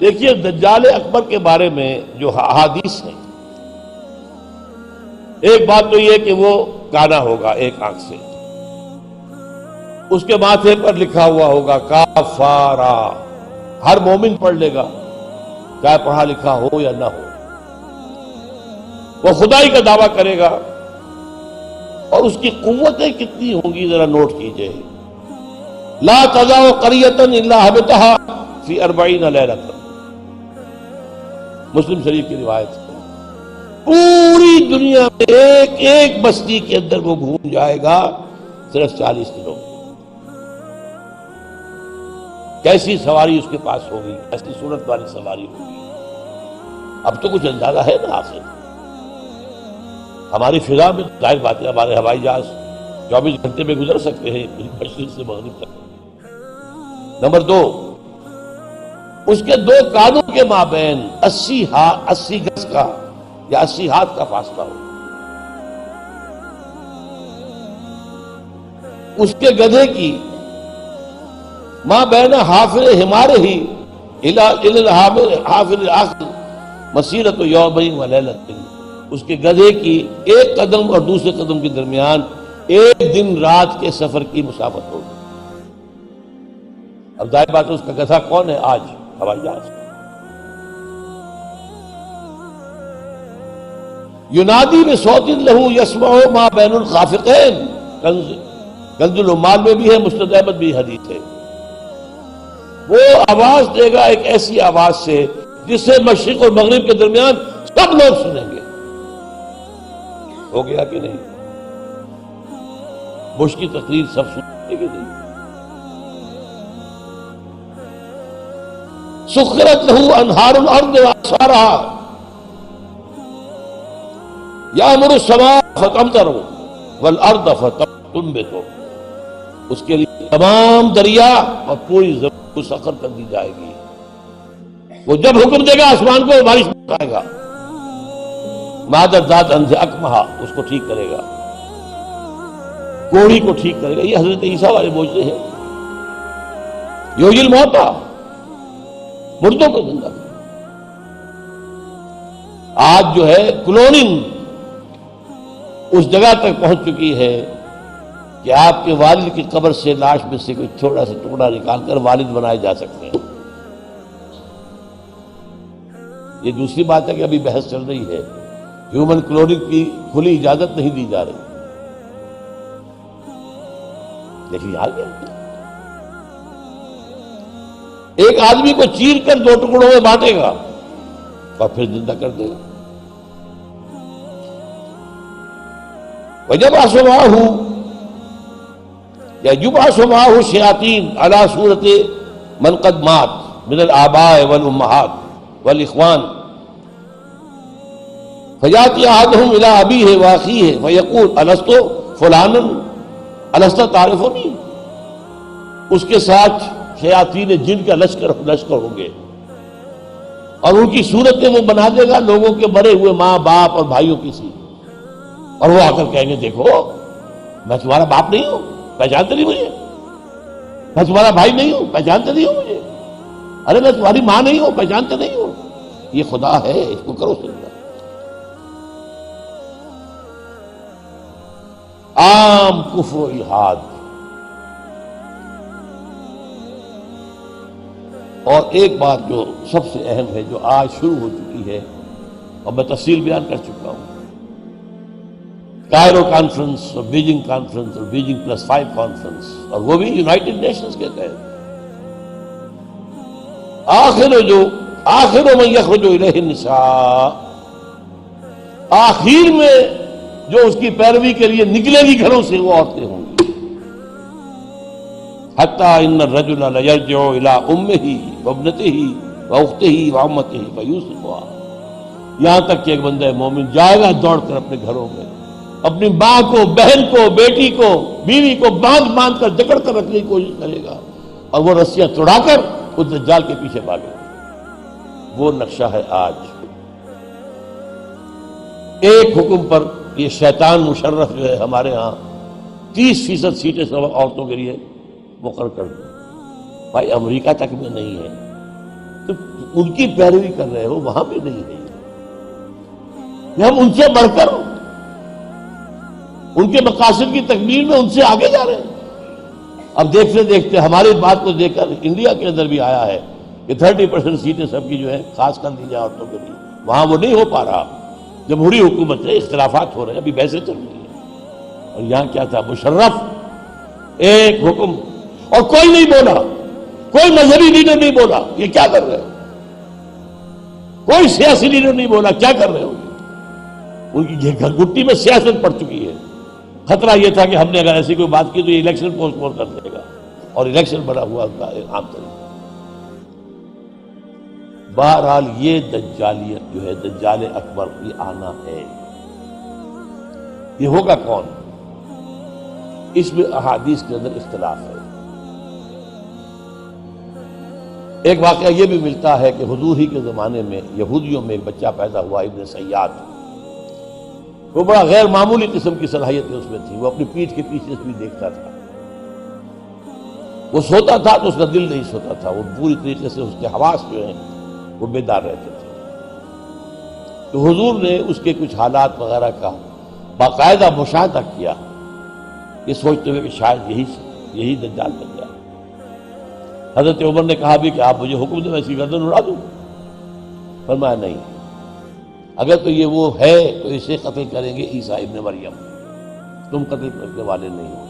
دیکھیے دجال اکبر کے بارے میں جو احادیث ہیں، ایک بات تو یہ کہ وہ کانا ہوگا ایک آنکھ سے، اس کے ماتھے پر لکھا ہوا ہوگا کافارا، ہر مومن پڑھ لے گا چاہے پڑھا لکھا ہو یا نہ ہو، وہ خدائی کا دعویٰ کرے گا، اور اس کی قوتیں کتنی ہوں گی ذرا نوٹ کیجئے. لا تضع قریۃ الا حبطها فی 40 لیلۃ، مسلم شریف کی روایت ہے. پوری دنیا میں ایک ایک بستی کے اندر وہ گھوم جائے گا صرف 40 دنوں میں. کیسی سواری اس کے پاس ہوگی، کیسی صورت والی سواری ہوگی. اب تو کچھ اندازہ ہے نا. آخر ہماری فضا میں ظاہر بات ہے ہمارے ہوائی جہاز 24 گھنٹے میں گزر سکتے ہیں مشرق سے مغرب تک. نمبر 2، اس کے 2 کانوں کے مابین 80 گز کا یا 80 ہاتھ کا فاصلہ ہو. اس کے گدھے کی ماں بین حافر ہمارے ہی حافر آخر مسیرت یومین و لیلۃ، اس کے گدھے کی ایک قدم اور دوسرے قدم کے درمیان ایک دن رات کے سفر کی مسافت ہوگی. اب ظاہر بات ہے اس کا گدھا کون ہے آج؟ ہوائی جہاز. ینادی بصوت لہو یسمع ما بین الخافقین، کنز العمال میں بھی ہے، مسند احمد بھی حدیث ہے. وہ آواز دے گا ایک ایسی آواز سے جس سے مشرق اور مغرب کے درمیان سب لوگ سنیں گے. ہو گیا کہ نہیں؟ بش کی تقریر سب سنیں گے کہ نہیں؟ سخرت لہو انہار الارض واسارها یامر السماء فتمطر والارض فتنبت، اس کے لیے تمام دریا اور پوری زمین کو سخر کر دی جائے گی. وہ جب حکم دے گا آسمان کو بارش برسائے گا. مادر ذات انز اکمہا، اس کو ٹھیک کرے گا، کوڑی کو ٹھیک کرے گا. یہ حضرت عیسیٰ والے معجزے ہیں. یحیی الموتیٰ، مردوں کو زندہ کرے. آج جو ہے کلوننگ اس جگہ تک پہنچ چکی ہے کہ آپ کے والد کی قبر سے لاش میں سے کوئی چھوٹا سا ٹکڑا نکال کر والد بنائے جا سکتے ہیں. یہ دوسری بات ہے کہ ابھی بحث چل رہی ہے، ہیومن کلوننگ کی کھلی اجازت نہیں دی جا رہی. لیکن آ گیا ایک آدمی کو چیر کر 2 ٹکڑوں میں بانٹے گا اور پھر زندہ کر دے گا. وَجَبْعَثُ مَعَهُ یا يُبْعَثُ مَعَهُ الشَّيَاطِينُ عَلَى صُورَةِ مَنْ قَدْ مَاتَ مِنَ الْآبَاءِ وَالْأُمَّهَاتِ وَالْإِخْوَانِ فَيَأْتِي أَحَدُهُمْ إِلَىٰ أَبِيهِ وَأَخِيهِ فَيَقُولُ أَلَسْتُ فُلَانًا أَلَسْتَ تَعْرِفُنِي. اس کے ساتھ شیاطین جن کا لشکر ہوں گے اور ان کی صورتیں وہ بنا دے گا لوگوں کے مرے ہوئے ماں باپ اور بھائیوں کی سی، اور وہ آ کر کہیں گے دیکھو میں تمہارا باپ نہیں ہوں، پہچانتے نہیں مجھے؟ میں تمہارا بھائی نہیں ہوں، پہچانتے نہیں ہو مجھے؟ ارے میں تمہاری ماں نہیں ہوں، پہچانتے نہیں ہو؟ یہ خدا ہے، اس کو کرو سجدہ. عام کفر و الحاد. اور ایک بات جو سب سے اہم ہے جو آج شروع ہو چکی ہے اور میں تفصیل بیان کر چکا ہوں، کائرو کانفرنس اور بیجنگ کانفرنس اور بیجنگ +5 کانفرنس، اور وہ بھی یونائٹڈ نیشنز کے تحت. آخر من یخرج الیہ النساء، آخر میں جو اس کی پیروی کے لیے نکلے گی گھروں سے وہ عورتیں ہوں گی. حتی ان الرجل لیرجع الی امہ وابنتہ واختہ وعمتہ فیوصفها، یہاں تک کہ ایک بندہ مومن جائے گا دوڑ کر اپنے گھروں میں اپنی ماں کو، بہن کو، بیٹی کو، بیوی کو باندھ کر جکڑ کر رکھنے کی کوشش کرے گا اور وہ رسیاں توڑا کر اس دجال کے پیچھے بھاگے گا. وہ نقشہ ہے آج. ایک حکم پر یہ شیطان مشرف جو ہے ہمارے ہاں 30% سیٹیں سب عورتوں کے لیے مقرر کر دیں. بھائی امریکہ تک میں نہیں ہے، تو ان کی پیروی کر رہے ہو، وہاں بھی نہیں ہے کہ ہم ان سے بڑھ کر ان کے مقاصد کی تکمیل میں ان سے آگے جا رہے ہیں۔ اب دیکھتے دیکھتے ہماری بات کو دیکھ کر انڈیا کے اندر بھی آیا ہے کہ 30% سیٹیں سب کی جو ہے خاص کر دی جائیں عورتوں کے لیے، وہاں وہ نہیں ہو پا رہا۔ جمہوری حکومت ہے، اختلافات ہو رہے ہیں، ابھی بحثیں چل رہی ہیں۔ اور یہاں کیا تھا، مشرف ایک حکم، اور کوئی نہیں بولا، کوئی مذہبی لیڈر نہیں بولا یہ کیا کر رہے ہو، کوئی سیاسی لیڈر نہیں بولا کیا کر رہے ہو۔ ان کی گھٹی میں سیاست پڑ چکی ہے۔ خطرہ یہ تھا کہ ہم نے اگر ایسی کوئی بات کی تو یہ الیکشن پوسٹ پون کر دے گا، اور الیکشن بڑا ہوا عام طریقہ۔ بہرحال یہ دجالیت جو ہے، دجال اکبر یہ آنا ہے، یہ ہوگا کون؟ اس میں احادیث کے اندر اختلاف ہے۔ ایک واقعہ یہ بھی ملتا ہے کہ حضور ہی کے زمانے میں یہودیوں میں ایک بچہ پیدا ہوا، ابن سیاد۔ وہ بڑا غیر معمولی قسم کی صلاحیتیں اس میں تھی، وہ اپنی پیٹھ کے پیچھے سے بھی دیکھتا تھا، وہ سوتا تھا تو اس کا دل نہیں سوتا تھا، وہ پوری طریقے سے اس کے حواس جو ہیں وہ بیدار رہتے تھے۔ تو حضور نے اس کے کچھ حالات وغیرہ کا باقاعدہ مشاہدہ کیا، یہ سوچتے ہوئے کہ شاید یہی دجال بن جائے۔ حضرت عمر نے کہا بھی کہ آپ مجھے حکم دیں میں اس کی گردن اڑا دوں۔ فرمایا نہیں، اگر تو یہ وہ ہے تو اسے قتل کریں گے عیسیٰ ابن مریم، تم قتل کرنے والے نہیں ہو،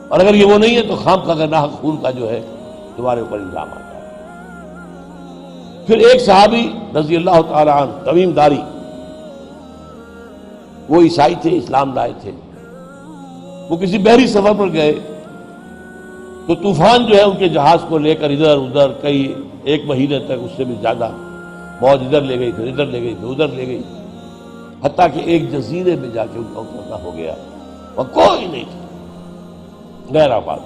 اور اگر یہ وہ نہیں ہے تو خام کا گناہ خون کا جو ہے تمہارے اوپر الزام آتا ہے۔ پھر ایک صحابی رضی اللہ تعالی عنہ تمیم داری، وہ عیسائی تھے، اسلام لائے تھے، وہ کسی بحری سفر پر گئے تو طوفان جو ہے ان کے جہاز کو لے کر ادھر ادھر کئی ایک مہینے تک، اس سے بھی زیادہ، موج ادھر لے گئی پھر ادھر لے گئی پھر ادھر لے گئی، حتیٰ کہ ایک جزیرے میں جا کے ان کا اترنا ہو گیا، وہاں کوئی نہیں تھا، غیر آباد۔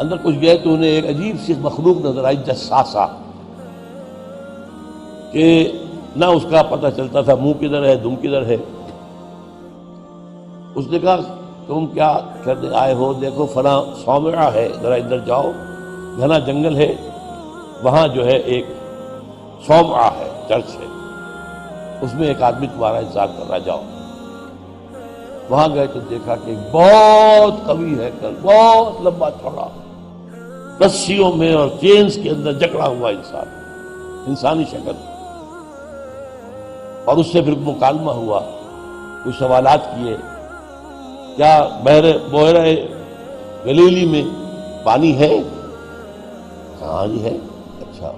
اندر کچھ گئے تو انہیں ایک عجیب سی مخلوق نظر آئی، جساسا، کہ نہ اس کا پتہ چلتا تھا منہ کدھر ہے دم کدھر ہے۔ اس نے کہا تم کیا کرنے آئے ہو؟ دیکھو فلاں صومعہ ہے، ذرا ادھر جاؤ، گھنا جنگل ہے، وہاں جو ہے ایک صومعہ ہے، چرچ ہے، اس میں ایک آدمی تمہارا انتظار کر رہا، جاؤ۔ وہاں گئے تو دیکھا کہ بہت قوی ہے، بہت لمبا چوڑا، رسیوں میں اور چینز کے اندر جکڑا ہوا انسان، انسانی شکل، اور اس سے پھر مکالمہ ہوا، کچھ سوالات کیے، کیا بحیرہ گلیلی میں پانی ہے؟ ہاں جی ہے۔ اچھا،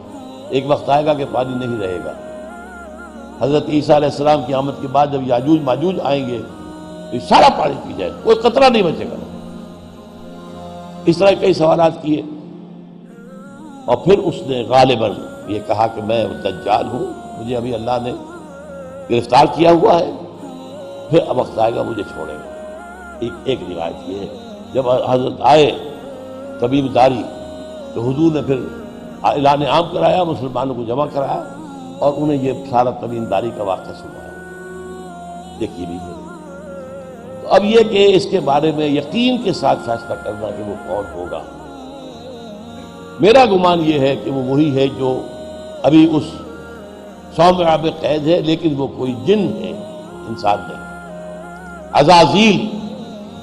ایک وقت آئے گا کہ پانی نہیں رہے گا، حضرت عیسیٰ علیہ السلام کی آمد کے بعد جب یاجوج ماجوج آئیں گے تو یہ سارا پانی پی جائے، کوئی قطرہ نہیں بچے گا۔ اس طرح کئی سوالات کیے، اور پھر اس نے غالباً یہ کہا کہ میں دجال ہوں، مجھے ابھی اللہ نے گرفتار کیا ہوا ہے، پھر اب وقت آئے گا مجھے چھوڑے گا۔ ایک روایت یہ ہے، جب حضرت آئے تمیم داری تو حضور نے پھر اعلان عام کرایا، مسلمانوں کو جمع کرایا، اور انہیں یہ سارا تمیم داری کا واقعہ سنایا۔ دیکھیے بھی ہے، تو اب یہ کہ اس کے بارے میں یقین کے ساتھ فیصلہ کرنا کہ وہ کون ہوگا، میرا گمان یہ ہے کہ وہ وہی ہے جو ابھی اس صومعہ میں قید ہے، لیکن وہ کوئی جن ہے، انسان نہیں۔ عزازیل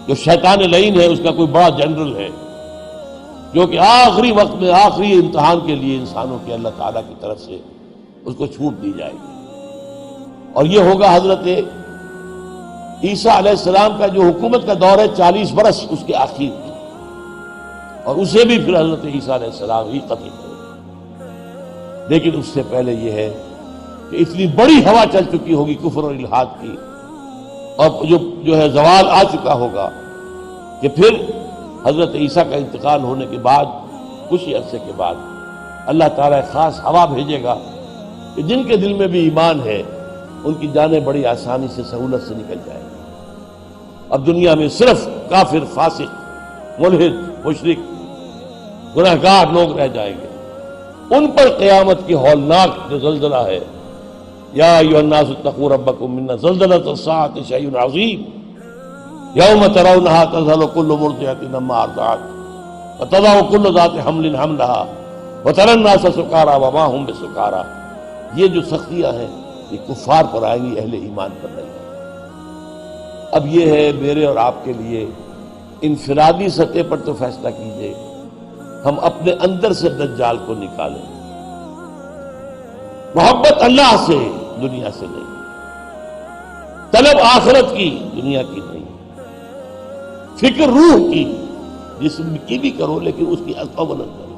جو شیطان لعین ہے، اس کا کوئی بڑا جنرل ہے، جو کہ آخری وقت میں آخری امتحان کے لیے انسانوں کے اللہ تعالیٰ کی طرف سے اس کو چھوٹ دی جائے گی، اور یہ ہوگا حضرت عیسیٰ علیہ السلام کا جو حکومت کا دور ہے 40 برس اس کے آخر میں، اور اسے بھی پھر حضرت عیسیٰ علیہ السلام ہی قتل کرے۔ لیکن اس سے پہلے یہ ہے کہ اتنی بڑی ہوا چل چکی ہوگی کفر اور الحاد کی، اور جو ہے زوال آ چکا ہوگا، کہ پھر حضرت عیسیٰ کا انتقال ہونے کے بعد کچھ ہی عرصے کے بعد اللہ تعالیٰ ایک خاص ہوا بھیجے گا کہ جن کے دل میں بھی ایمان ہے ان کی جانیں بڑی آسانی سے سہولت سے نکل جائیں گی۔ اب دنیا میں صرف کافر، فاسق، ملحد، مشرک، گناہگار لوگ رہ جائیں گے، ان پر قیامت کی ہولناک جو زلزلہ ہے، یا ایھا الناس اتقوا ربکم ان زلزلۃ الساعۃ شیء عظیم یوم ترونها تذہل کل مرضعۃ عما ارضعت وتضع کل ذات حمل حملها وَتَرَى النَّاسَ سُكَارَىٰ وَمَا هُم بِسُكَارَىٰ، یہ جو سختیاں ہیں یہ کفار پر آئیں گی، اہل ایمان پر نہیں۔ اب یہ ہے میرے اور آپ کے لیے انفرادی سطح پر تو فیصلہ کیجئے، ہم اپنے اندر سے دجال کو نکالیں، محبت اللہ سے، دنیا سے نہیں، طلب آخرت کی، دنیا کی نہیں، فکر روح کی، جسم کی بھی کرو لیکن اس کی اولاً کرو،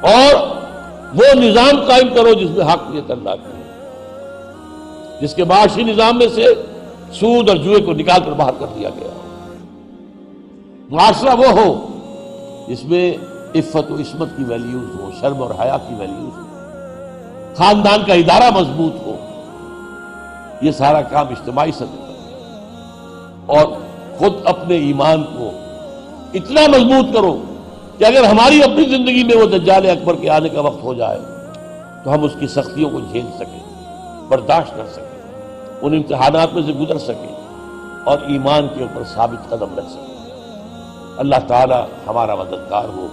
اور وہ نظام قائم کرو جس میں حقیقت اللہ کی ہے، جس کے معاشی نظام میں سے سود اور جوئے کو نکال کر باہر کر دیا گیا ہو۔ معاشرہ وہ ہو جس میں عفت و عصمت کی ویلیوز ہو، شرم اور حیا کی ویلیوز ہو، خاندان کا ادارہ مضبوط ہو، یہ سارا کام اجتماعی سطح پر، اور خود اپنے ایمان کو اتنا مضبوط کرو کہ اگر ہماری اپنی زندگی میں وہ دجال اکبر کے آنے کا وقت ہو جائے تو ہم اس کی سختیوں کو جھیل سکیں، برداشت کر سکیں، ان امتحانات میں سے گزر سکیں اور ایمان کے اوپر ثابت قدم رکھ سکیں۔ اللہ تعالی ہمارا مددگار ہو۔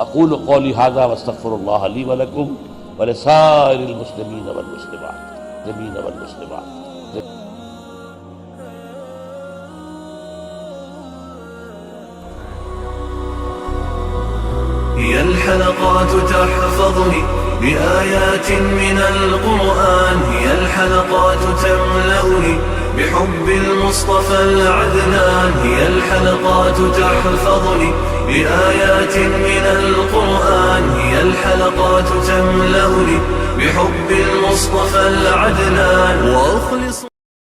اقول قولی ھذا واستغفر اللہ لی ولکم ولسائر المسلمین والمسلمات هي الحلقات تحفظني بآيات من القرآن، هي الحلقات تملأني بحب المصطفى العدنان، هي الحلقات تحفظني بآيات من القرآن، هي الحلقات تملأني بحب المصطفى العدنان، وأخلص